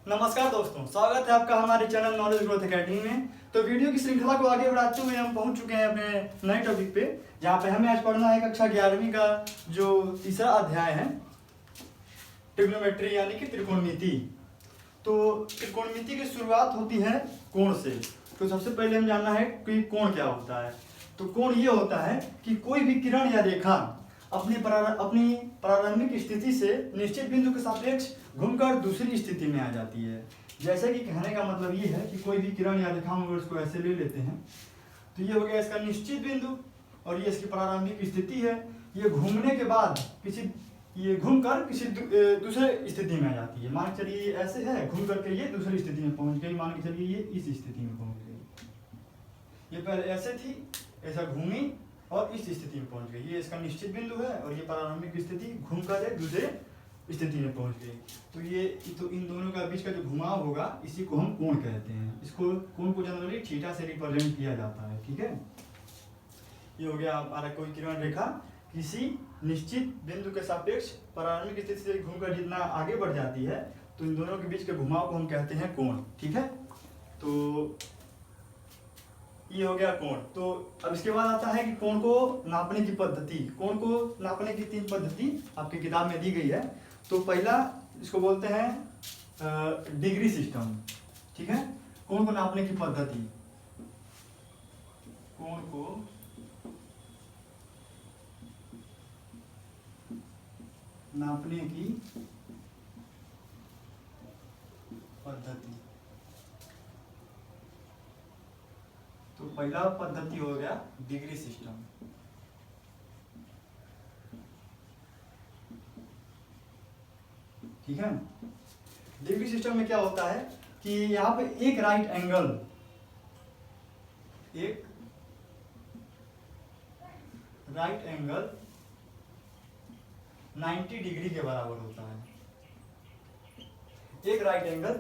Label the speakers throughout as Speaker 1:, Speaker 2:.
Speaker 1: नमस्कार दोस्तों, स्वागत है आपका हमारे चैनल नॉलेज ग्रोथ एकेडमी में। तो वीडियो की श्रृंखला को आगे बढ़ाते हुए हम पहुंच चुके हैं अपने नए टॉपिक पे, जहां पे हमें आज पढ़ना है कक्षा 11वीं का जो तीसरा अध्याय है, ट्रिग्नोमेट्री यानी कि त्रिकोणमिति। तो त्रिकोणमिति की शुरुआत होती है कोण से। तो सबसे पहले हम जानना है कि कोण क्या होता है। तो कोण ये होता है कि कोई भी किरण या रेखा अपनी प्रारंभिक स्थिति से निश्चित बिंदु के सापेक्ष घूमकर दूसरी स्थिति में आ जाती है। जैसे कि कहने का मतलब ये है कि कोई भी किरण या रेखा हम अगर उसको ऐसे ले लेते हैं तो ये हो गया इसका निश्चित बिंदु और ये इसकी प्रारंभिक स्थिति है। ये घूमने के बाद ये घूमकर किसी दूसरे स्थिति में आ जाती है। मान के चलिए ये ऐसे है, घूम करके ये दूसरी स्थिति में पहुंच गई। मान के चलिए ये इस स्थिति में पहुंच गई। ये पहले ऐसे थी, ऐसा घूमी और इस स्थिति में पहुंच गई। ये इसका निश्चित बिंदु है और ये प्रारंभिक स्थिति घूमकर एक दूसरे स्थिति में पहुंच गई। तो इन दोनों का बीच का जो घुमाव होगा इसी को हम कोण कहते हैं। इसको कोण को जनरली थीटा से रिप्रेजेंट किया जाता है। ठीक है, ये हो गया हमारा कोई किरण रेखा किसी निश्चित बिंदु के सापेक्ष प्रारंभिक स्थिति से घूमकर जितना आगे बढ़ जाती है तो इन दोनों के बीच के घुमाव को हम कहते हैं कोण। ठीक है, तो ये हो गया कोण। तो अब इसके बाद आता है कि कोण को नापने की पद्धति। कोण को नापने की 3 पद्धति आपकी किताब में दी गई है। तो पहला इसको बोलते हैं डिग्री सिस्टम। ठीक है, कोण को नापने की पद्धति। कोण को नापने की पद्धति। तो पहला पद्धति हो गया डिग्री सिस्टम। ठीक है, डिग्री सिस्टम में क्या होता है कि यहाँ पे एक राइट एंगल 90 डिग्री के बराबर होता है। एक राइट एंगल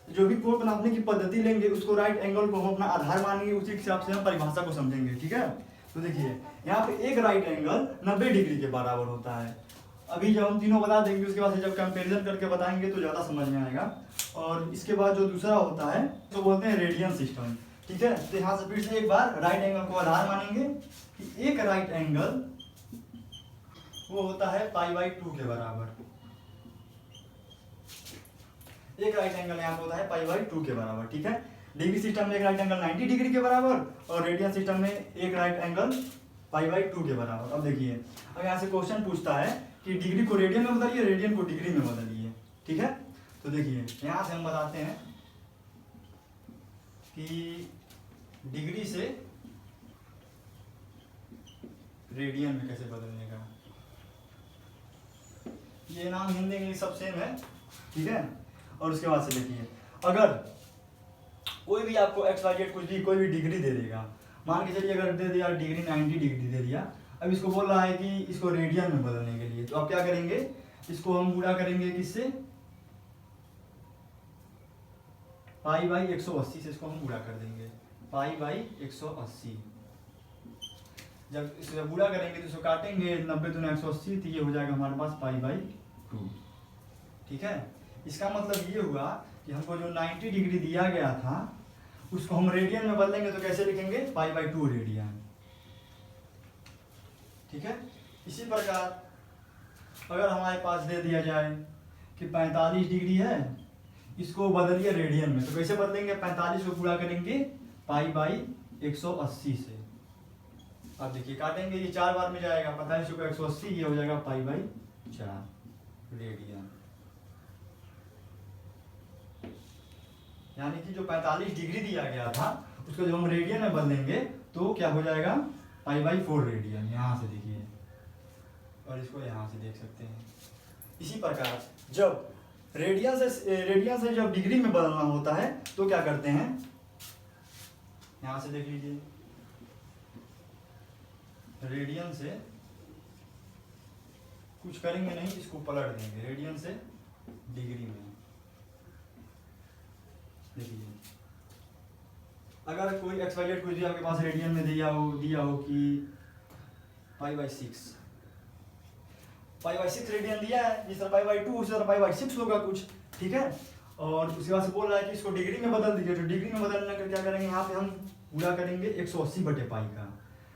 Speaker 1: जो भी कोण को नापने की पद्धति लेंगे उसको राइट एंगल को हम अपना आधार मानेंगे, उसी हिसाब से हम परिभाषा को समझेंगे। ठीक है, तो देखिए यहाँ पे एक राइट एंगल 90 डिग्री के बराबर होता है। अभी जब हम तीनों बता देंगे उसके बाद से जब कंपैरिजन करके बताएंगे तो ज़्यादा समझ में आएगा। और इसके बाद जो दूसरा होता है तो बोलते हैं रेडियन सिस्टम। ठीक है, तो यहाँ से फिर से एक बार राइट एंगल को आधार मानेंगे कि एक राइट एंगल वो होता है π/2 के बराबर। एक राइट एंगल यहाँ पे होता है π/2 के बराबर। ठीक है, डिग्री सिस्टम में एक राइट एंगल 90 डिग्री के बराबर और रेडियन सिस्टम में एक राइट एंगल π/2 के बराबर। अब देखिए, अब यहाँ से क्वेश्चन पूछता है कि डिग्री को रेडियन में बदलिए, रेडियन को डिग्री में बदलिए। ठीक है, तो देखिए यहाँ से हम बताते हैं कि डिग्री से रेडियन में कैसे बदलने का। ये नाम हिंदी इंग्लिश सब सेम है। ठीक है, और उसके बाद से देखिए, अगर कोई भी आपको XYZ कुछ भी कोई भी डिग्री दे देगा, मान के चलिए अगर दे दिया डिग्री 90 डिग्री दे दिया, अब इसको बोल रहा है कि इसको रेडियन में बदलने के लिए, तो आप क्या करेंगे, इसको हम गुणा करेंगे किससे, π/180 से इसको हम गुणा कर देंगे। π/180 जब इसको गुणा करेंगे तो इसको काटेंगे, 90 दूना 180, तो ये हो जाएगा हमारे पास π/2। ठीक है, इसका मतलब ये हुआ कि हमको जो 90 डिग्री दिया गया था उसको हम रेडियन में बदलेंगे तो कैसे लिखेंगे, π/2 रेडियन। ठीक है, इसी प्रकार अगर हमारे पास दे दिया जाए कि 45 डिग्री है, इसको बदलिए रेडियन में, तो कैसे बदलेंगे, 45 को पूरा करेंगे π/180 से। अब देखिए काटेंगे, ये 4 बार में जाएगा, 45 को 180, ये हो जाएगा π/4 रेडियन। यानी कि जो 45 डिग्री दिया गया था उसको जब हम रेडियन में बदलेंगे तो क्या हो जाएगा, π/4 रेडियन। यहाँ से देखिए, और इसको यहाँ से देख सकते हैं। इसी प्रकार जब रेडियन से जब डिग्री में बदलना होता है तो क्या करते हैं, यहाँ से देख लीजिए, रेडियन से कुछ करेंगे नहीं, इसको पलट देंगे, रेडियन से डिग्री में। देखिए अगर कोई XYZ कुछ भी आपके पास रेडियन में दिया हो कि π/6, पाई बाई 6 रेडियन दिया है, जिस तरह पाई बाई 2 उसी तरह पाई बाई 6 होगा कुछ, ठीक है। और उसके बाद से बोल रहा है कि इसको डिग्री में बदल दीजिए, तो डिग्री में बदलने का क्या करेंगे, यहाँ पे हम गुणा करेंगे 180 बटे पाई का,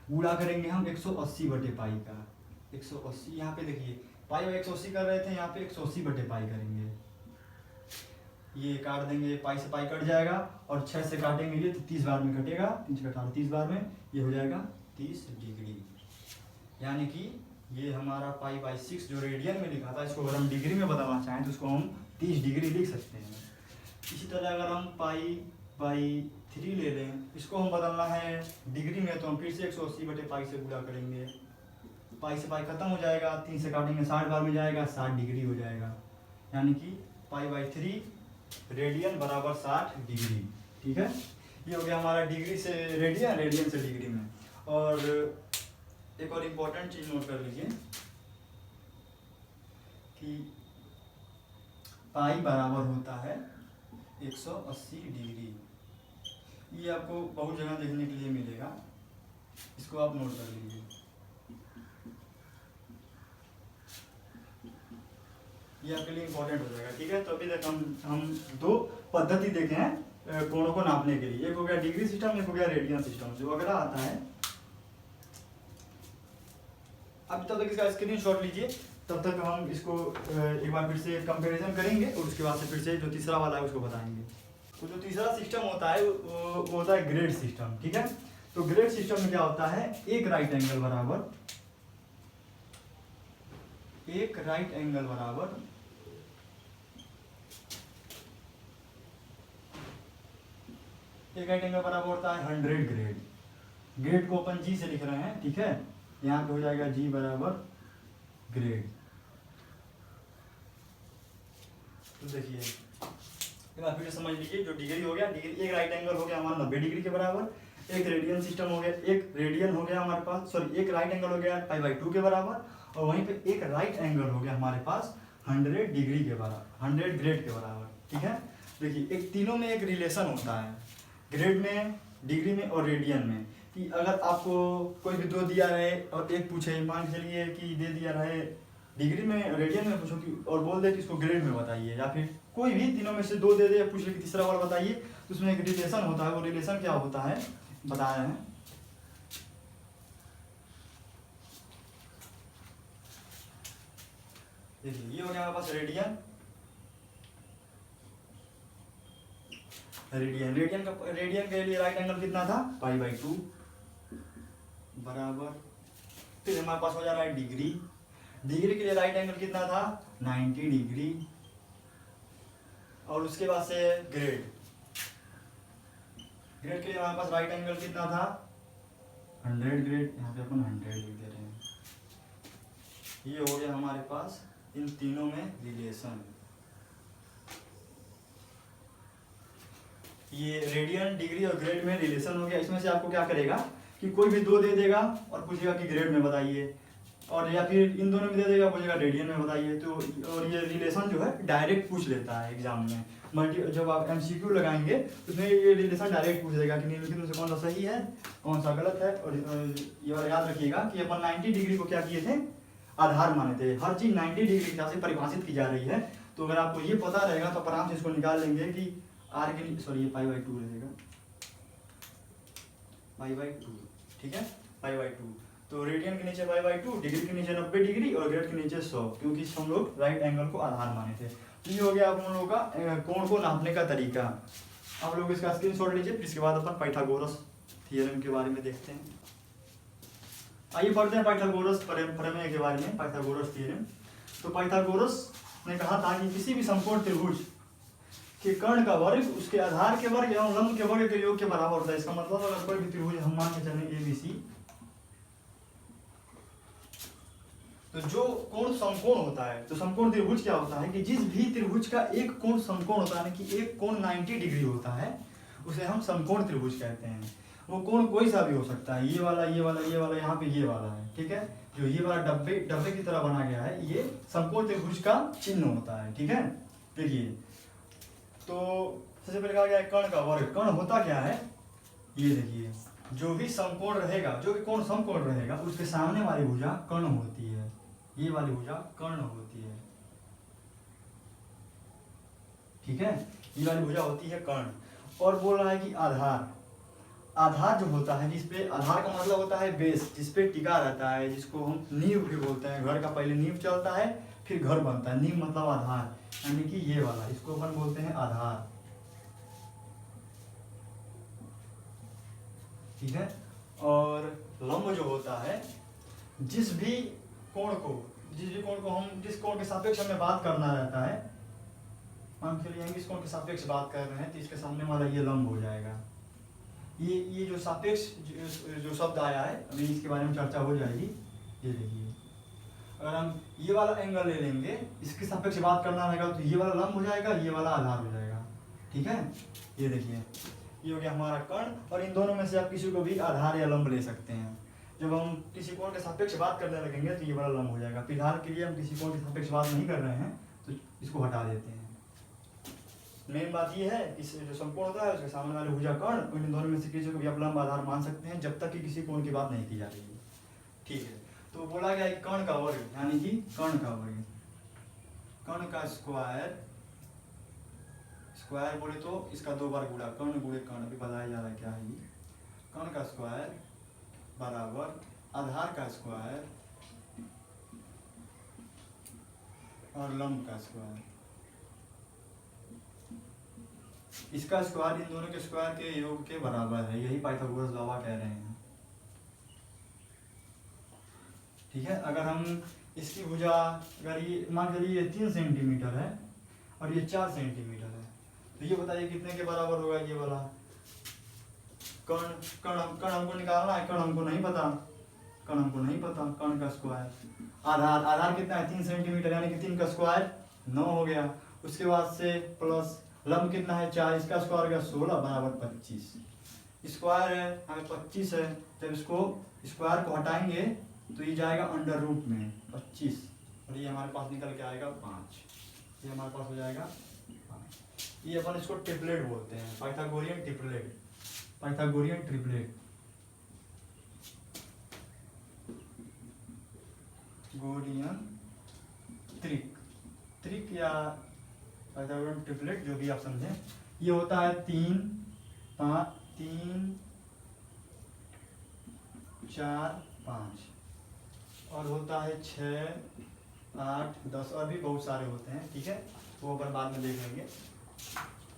Speaker 1: गुणा करेंगे हम 180 बटे पाई का, 180 यहाँ पे देखिए पाई बाई 180 कर रहे थे, यहाँ पे 180 बटे पाई करेंगे, ये काट देंगे, पाई से पाई कट जाएगा और 6 से काटेंगे ये तो 30 बार में कटेगा, 3 से कटा 30 बार में ये हो जाएगा 30 डिग्री। यानी कि ये हमारा पाई बाई 6 जो रेडियन में लिखा था, इसको अगर हम डिग्री में बदलना चाहें तो इसको हम 30 डिग्री लिख सकते हैं। इसी तरह अगर हम पाई बाई 3 ले लें, इसको हम बदलना है डिग्री में, तो हम फिर से 180 बटे पाई से गुणा करेंगे, पाई से पाई खत्म हो जाएगा, 3 से काटेंगे 60 बार में जाएगा, 60 डिग्री हो जाएगा। यानी कि पाई बाई 3 रेडियन बराबर 60 डिग्री, ठीक है। ये हो गया हमारा डिग्री से रेडियन, रेडियन से डिग्री में। और एक और इम्पोर्टेंट चीज नोट कर लीजिए कि पाई बराबर होता है 180 डिग्री। ये आपको बहुत जगह देखने के लिए मिलेगा, इसको आप नोट कर लीजिए। ये आपके लिए इम्पोर्टेंट हो जाएगा, ठीक है। तो अभी तक हम दो पद्धति देखे हैं कोणों को नापने के लिए, एक हो गया डिग्री सिस्टम, एक हो गया रेडियन सिस्टम। जो अगला आता है, अब तब तक इसका स्क्रीनशॉट लीजिए, तब तक हम इसको एक बार फिर से कंपैरिजन करेंगे और उसके बाद से फिर से जो तीसरा वाला है उसको बताएंगे। तो जो तीसरा सिस्टम होता है वो होता है ग्रेड सिस्टम, ठीक है। तो ग्रेड सिस्टम में क्या होता है, एक राइट एंगल बराबर एक राइट एंगल बराबर होता है 100 ग्रेड। ग्रेड को अपन जी से लिख रहे हैं, ठीक है। यहाँ पे हो जाएगा जी बराबर ग्रेड। तो देखिए एक बार फिर समझ लीजिए, जो डिग्री हो गया, डिग्री एक राइट एंगल हो गया हमारा 90 डिग्री के बराबर, एक रेडियन सिस्टम हो गया, एक रेडियन हो गया हमारे पास, सॉरी एक राइट एंगल हो गया पाई बाई 2 के बराबर, और वहीं पे एक राइट एंगल हो गया हमारे पास 100 डिग्री के बराबर, 100 ग्रेड के बराबर, ठीक है। देखिए एक तीनों में एक रिलेशन होता है, ग्रेड में, डिग्री में और रेडियन में, कि अगर आपको कोई भी दो दिया रहे और एक पूछे, मान के चलिए कि दे दिया रहे डिग्री में, रेडियन में पूछो कि और बोल दे कि इसको ग्रेड में बताइए, या फिर कोई भी तीनों में से दो दे दे या पूछ ले कि तीसरा वाला बताइए, तो उसमें एक रिलेशन होता है। वो रिलेशन क्या होता है बता रहे हैं। देखिए ये हो गया हमारे पास रेडियन, रेडियन के लिए राइट एंगल कितना था, पाई बाई 2 बराबर, फिर हमारे पास हो जा रहा है डिग्री, डिग्री के लिए राइट एंगल कितना था 90 डिग्री, और उसके बाद से ग्रेड, ग्रेड के लिए हमारे पास राइट एंगल कितना था 100 ग्रेड, यहाँ पे अपन 100 लिख दे रहे हैं। ये हो गया हमारे पास इन तीनों में रिलेशन। ये रेडियन, डिग्री और ग्रेड में रिलेशन हो गया। इसमें से आपको क्या करेगा कि कोई भी दो दे देगा और पूछेगा कि ग्रेड में बताइए, और या फिर इन दोनों में दे देगा, पूछेगा रेडियन में बताइए। तो और ये रिलेशन जो है डायरेक्ट पूछ लेता है एग्जाम में, जब आप एमसीक्यू लगाएंगे तो उसमें ये रिलेशन डायरेक्ट पूछ देगा कि निम्नलिखित में से कौन सा सही है कौन सा गलत है। और ये वाला याद रखिएगा कि अपन 90 डिग्री को क्या किए थे, आधार माने थे। हर चीज 90 डिग्री के हिसाब से परिभाषित की जा रही है, तो अगर आपको ये पता रहेगा तो आराम से इसको निकाल लेंगे कि आर के लिए, सॉरी ये पाई बाई 2 रहेगा, पाई बाई 2, ठीक है, पाई बाई 2। तो रेडियन के नीचे पाई बाई 2, डिग्री के नीचे 90 डिग्री और ग्रेड के नीचे 100, क्योंकि हम लोग राइट एंगल को आधार माने थे। तो ये हो गया आप लोगों का कोण को नापने का तरीका। आप लोग इसका स्क्रीनशॉट लीजिए, फिर इसके बाद अपन पाइथागोरस थ्योरम के बारे में देखते हैं। आइए पढ़ते हैं पाइथागोरस प्रमेय के बारे में, पाइथागोरस थ्योरम। तो पाइथागोरस ने कहा था कि किसी भी समकोण त्रिभुज के कर्ण का वर्ग उसके आधार के वर्ग एवं लंब के वर्ग के योग के बराबर होता है। इसका मतलब अगर कोई भी त्रिभुज हम मान के चलें ABC, तो जो कोण समकोण होता है, तो समकोण त्रिभुज क्या होता है कि जिस भी त्रिभुज का एक कोण समकोण होता है, कि एक कोण 90 डिग्री होता है, उसे हम समकोण त्रिभुज कहते हैं। वो कोण कोई सा भी हो सकता है, ये वाला, ये वाला, ये वाला, यहाँ पे ये वाला है, ठीक है। जो ये वाला डब्बे की तरह बना गया है, ये समकोण त्रिभुज का चिन्ह होता है, ठीक है। देखिए तो सबसे पहले कहा गया है कर्ण का वर्ग। कर्ण होता क्या है, ये देखिए, जो भी समकोण रहेगा, जो भी कोण समकोण रहेगा, उसके सामने वाली भुजा कर्ण होती है। ये वाली भुजा कर्ण होती है, ठीक है, ये वाली भुजा होती है कर्ण। और बोल रहा है कि आधार, आधार जो होता है जिसपे, आधार का मतलब होता है बेस, जिसपे टिका रहता है, जिसको हम नींव भी बोलते हैं। घर का पहले नींव चलता है फिर घर बनता है, नींव मतलब आधार, यानी कि ये वाला, इसको अपन बोलते हैं आधार, ठीक है। और लंब जो होता है, जिस भी कोण को हम, जिस कोण के सापेक्ष हमें बात करना रहता है, मान के चलिए इस कोण के सापेक्ष बात कर रहे हैं तो इसके सामने वाला ये लंब हो जाएगा। ये जो सापेक्ष जो शब्द आया है, अभी इसके बारे में चर्चा हो जाएगी। ये देखिए, अगर हम ये वाला एंगल ले लेंगे, इसके सापेक्ष बात करना रहेगा तो ये वाला लंब हो जाएगा, ये वाला आधार हो जाएगा, ठीक है। ये देखिए, ये हो गया हमारा कर्ण, और इन दोनों में से आप किसी को भी आधार या लंब ले सकते हैं। जब हम किसी कोण के सापेक्ष बात करने लगेंगे तो ये वाला लंब हो जाएगा। फिलहाल के लिए हम किसी कोण के सापेक्ष बात नहीं कर रहे हैं तो इसको हटा देते हैं। मेन बात ये है कि जो संपूर्ण होता है उसके सामने वाले भुजा कर्ण, इन दोनों में से किसी को भी आप लंब आधार मान सकते हैं, जब तक कि किसी कोण की बात नहीं की जा रही है, ठीक है। तो बोला गया कि कर्ण का वर्ग, यानी कि कर्ण का वर्ग, कर्ण का स्क्वायर, स्क्वायर बोले तो इसका 2 बार गुणा, कर्ण गुणे कर्ण, अभी बताया जा रहा है क्या है ये। कर्ण का स्क्वायर बराबर आधार का स्क्वायर और लंब का स्क्वायर, इसका स्क्वायर इन दोनों के स्क्वायर के योग के बराबर है, यही पाइथागोरस दावा कह रहे हैं, ठीक है। अगर हम इसकी भुजा, अगर ये मान लीजिए ये 3 सेंटीमीटर है और ये 4 सेंटीमीटर है, तो ये बताइए कितने के बराबर होगा ये वाला कर्ण। कर्ण हमको निकालना है, कर्ण हमको नहीं पता, कर्ण का स्क्वायर, आधार कितना है 3 सेंटीमीटर, यानी कि 3 का स्क्वायर 9 हो गया। उसके बाद से प्लस लंब कितना है 4, इसका स्क्वायर हो गया 16 बराबर 25, स्क्वायर है हमें 25 है, जब इसको स्क्वायर को हटाएंगे तो ये जाएगा अंडर रूट में 25, और ये हमारे पास निकल के आएगा 5, ये हमारे पास हो जाएगा 5। ये अपन इसको ट्रिपलेट बोलते हैं, पाइथागोरियन ट्रिपलेट, पाइथागोरियन ट्रिपलेट, गोरियन त्रिक या पाइथागोरियन ट्रिपलेट, जो भी आप समझें। ये होता है 3 5 3 4 5, और होता है 6 8 10, और भी बहुत सारे होते हैं, ठीक है, वो अपन बाद में देख लेंगे।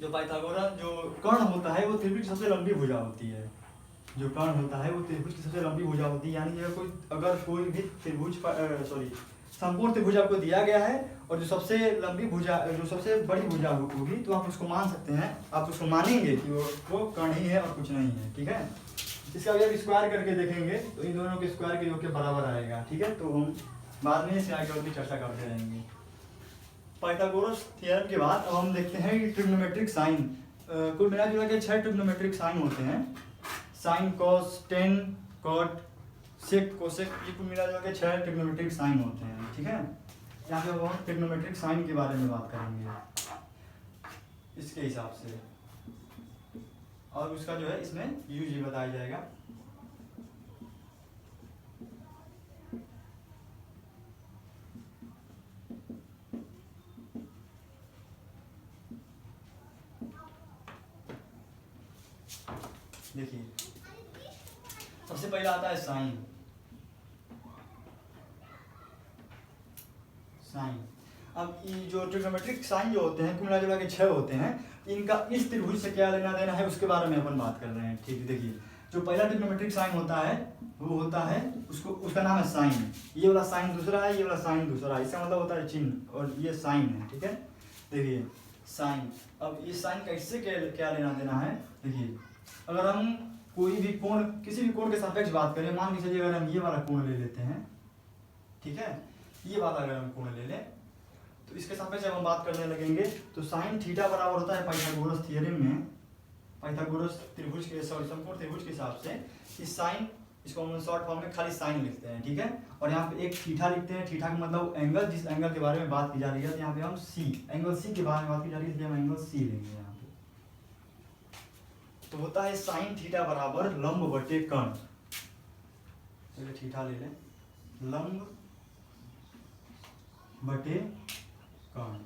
Speaker 1: जो पाइथागोरस जो कर्ण होता है वो त्रिभुज की सबसे लंबी भुजा होती है, जो कर्ण होता है वो त्रिभुज की सबसे लंबी भुजा होती है, यानी अगर कोई भी त्रिभुज संपूर्ण त्रिभुज आपको दिया गया है और जो सबसे लंबी भुजा, जो सबसे बड़ी भुजा होगी, तो आप उसको मान सकते हैं, आप उसको मानेंगे कि वो कर्ण ही है और कुछ नहीं है, ठीक है। इसका अगर स्क्वायर करके देखेंगे तो इन दोनों के स्क्वायर के योग के बराबर आएगा, ठीक है। तो हम बाद में इससे आगे और भी चर्चा करते रहेंगे। पाइथागोरस थ्योरम के बाद अब हम देखते हैं कि ट्रिग्नोमेट्रिक साइन, कुल मिला जुला के 6 ट्रिग्नोमेट्रिक साइन होते हैं, sine cos tan cot sec cosec, ये कुल मिला जुला के 6 ट्रिग्नोमेट्रिक साइन होते हैं, ठीक है। यहाँ पे हम ट्रिग्नोमेट्रिक साइन के बारे में बात करेंगे इसके हिसाब से, और उसका जो है इसमें यूज भी बताया जाएगा। देखिए, सबसे पहला आता है साइन, अब ये जो ट्रिग्नोमेट्रिक साइन जो होते हैं कुल मिला जुला के 6 होते हैं, इनका इस त्रिभुज से क्या लेना देना है उसके बारे में अपन बात कर रहे हैं, ठीक है। देखिए, जो पहला ट्रिग्नोमेट्रिक साइन होता है वो होता है उसका नाम है साइन, ये वाला साइन दूसरा है, ये वाला साइन दूसरा है, इसका मतलब होता है चिन्ह, और ये साइन है, ठीक है। देखिए साइन, अब ये साइन का इससे क्या लेना देना है। देखिए, अगर हम कोई भी कोण, किसी भी कोण के सापेक्ष बात करें, मान के चलिए अगर हम ये वाला कोण ले लेते हैं, ठीक है, ये वाला अगर हम कोण ले लें तो इसके सापेक्ष जब हम बात करने लगेंगे तो साइन थीटा बराबर होता है पाइथागोरस थ्योरम में, पाइथागोरस त्रिभुज के संपूर्ण त्रिभुज के हिसाब से इस साइन, इसको हम शॉर्ट फॉर्म में खाली साइन लिखते हैं, ठीक है। और यहाँ पे एक थीटा लिखते हैं, थीटा का मतलब एंगल, जिस एंगल के बारे में बात की जा रही है, तो यहाँ पे हम सी, एंगल सी के बारे में बात की जा रही है, इसलिए हम एंगल सी लेंगे यहाँ पे। तो होता है साइन थीटा बराबर लंब बटे कर्ण, चलिए थीटा ले लें, लंब बटे कर्ण।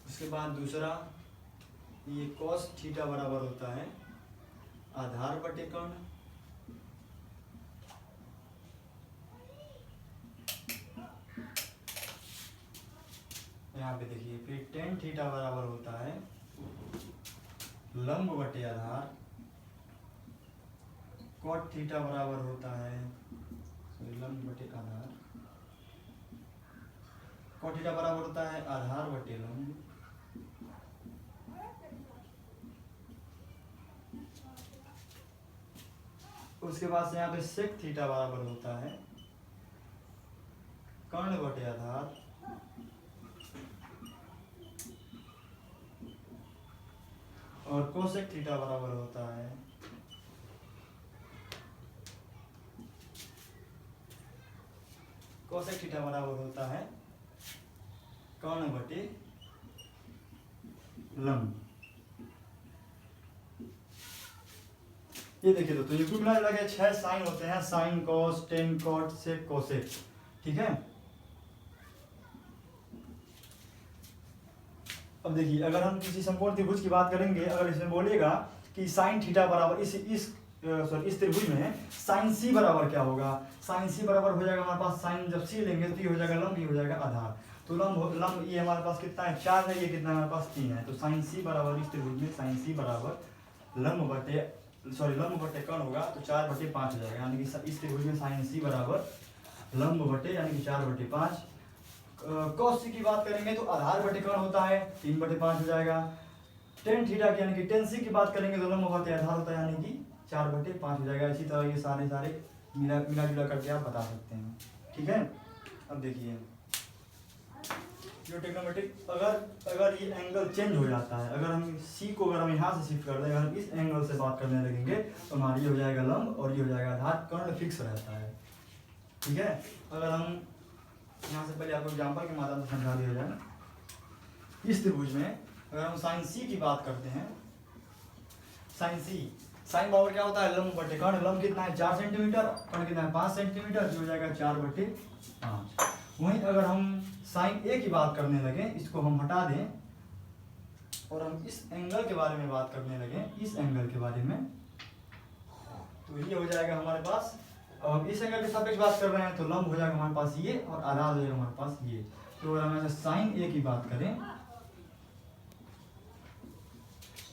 Speaker 1: उसके बाद दूसरा, ये cos थीटा बराबर होता है आधार बटे कर्ण। यहाँ पे देखिए फिर tan थीटा बराबर होता है लंब बटे आधार। cot थीटा बराबर होता है लंब बटे आधार। cot थीटा बराबर होता है आधार बटे लंब। उसके बाद से यहाँ पे sec थीटा बराबर होता है कर्ण बटे आधार। और कोसेक थीटा बराबर होता है कोसेक थीटा बराबर होता है कर्ण बटे लंब। ये देखिए दोस्तों, ये कुल मिला जुला के 6 साइन होते हैं, sine, cos, tan, cot, sec, cosec. ठीक है। अब देखिए, अगर हम किसी समकोण त्रिभुज की बात करेंगे, अगर इसमें बोलेगा कि साइन थीटा बराबर इस त्रिभुज में साइन सी बराबर क्या होगा, साइन सी बराबर हो जाएगा हमारे पास, साइन जब सी लेंगे तो ये हो जाएगा लंब, ये हो जाएगा आधार। तो लंब ये हमारे पास कितना है 4 है, ये कितना हमारे पास 3 है। तो साइन सी बराबर इस त्रिभुज में साइन सी बराबर लंब बटे कर्ण होगा, तो 4/5 हो जाएगा। यानी कि इस त्रिभुज में साइन सी बराबर लंब बटे यानी कि 4/5। cos सी की बात करेंगे तो आधार बटे कर्ण होता है 3/5 हो जाएगा। टेन थीटा की यानी कि टेन सी की बात करेंगे तो लंब बटे आधार होता है यानी कि 4/5 हो जाएगा। इसी तरह ये सारे मिला जुला करके आप बता सकते हैं। ठीक है। अब देखिए जो ट्रिग्नोमेट्रिक, अगर ये एंगल चेंज हो जाता है, अगर हम सी को अगर हम यहाँ से शिफ्ट कर दें, अगर हम इस एंगल से बात करने लगेंगे तो हमारा ये हो जाएगा लंब और ये हो जाएगा आधार, कर्ण फिक्स रहता है। ठीक है। अगर हम यहाँ से पहले आपको एग्जाम्पल के माध्यम से समझा दिया जाए। इस त्रिभुज में अगर हम साइन सी की बात करते हैं, साइन बराबर क्या होता है लंब बटे कर्ण। लंब कितना है 4 सेंटीमीटर, कर्ण कितना है 5 सेंटीमीटर, जो हो जाएगा 4/5। वहीं अगर हम साइन ए की बात करने लगे, इसको हम हटा दें और हम इस एंगल के बारे में बात करने लगे, इस एंगल के बारे में, तो ये हो जाएगा हमारे पास। और इस एंगल के सापेक्ष बात कर रहे हैं तो लंब हो जाएगा हमारे पास ये और आधार हो जाएगा हमारे पास ये। तो अगर हम साइन ए की बात करें,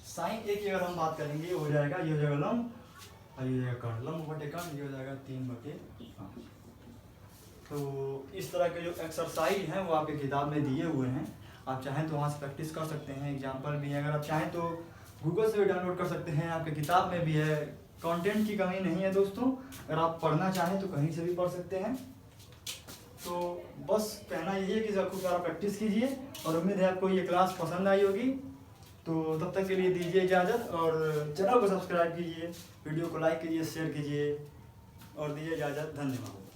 Speaker 1: साइन ए की अगर हम बात करेंगे, ये हो जाएगा, ये हो जाएगा लंब और ये हो जाएगा कर्ण, लंब बटे कर्ण, ये हो जाएगा 3/5। तो इस तरह के जो एक्सरसाइज हैं वो आपके किताब में दिए हुए हैं, आप चाहें तो वहाँ से प्रैक्टिस कर सकते हैं। एग्जाम्पल भी है, अगर आप चाहें तो गूगल से भी डाउनलोड कर सकते हैं, आपके किताब में भी है। कंटेंट की कमी नहीं है दोस्तों, अगर आप पढ़ना चाहें तो कहीं से भी पढ़ सकते हैं। तो बस कहना यही है कि खूब सारा प्रैक्टिस कीजिए और उम्मीद है आपको ये क्लास पसंद आई होगी। तो तब तक के लिए दीजिए इजाज़त और चैनल को सब्सक्राइब कीजिए, वीडियो को लाइक कीजिए, शेयर कीजिए और दीजिए इजाज़त। धन्यवाद।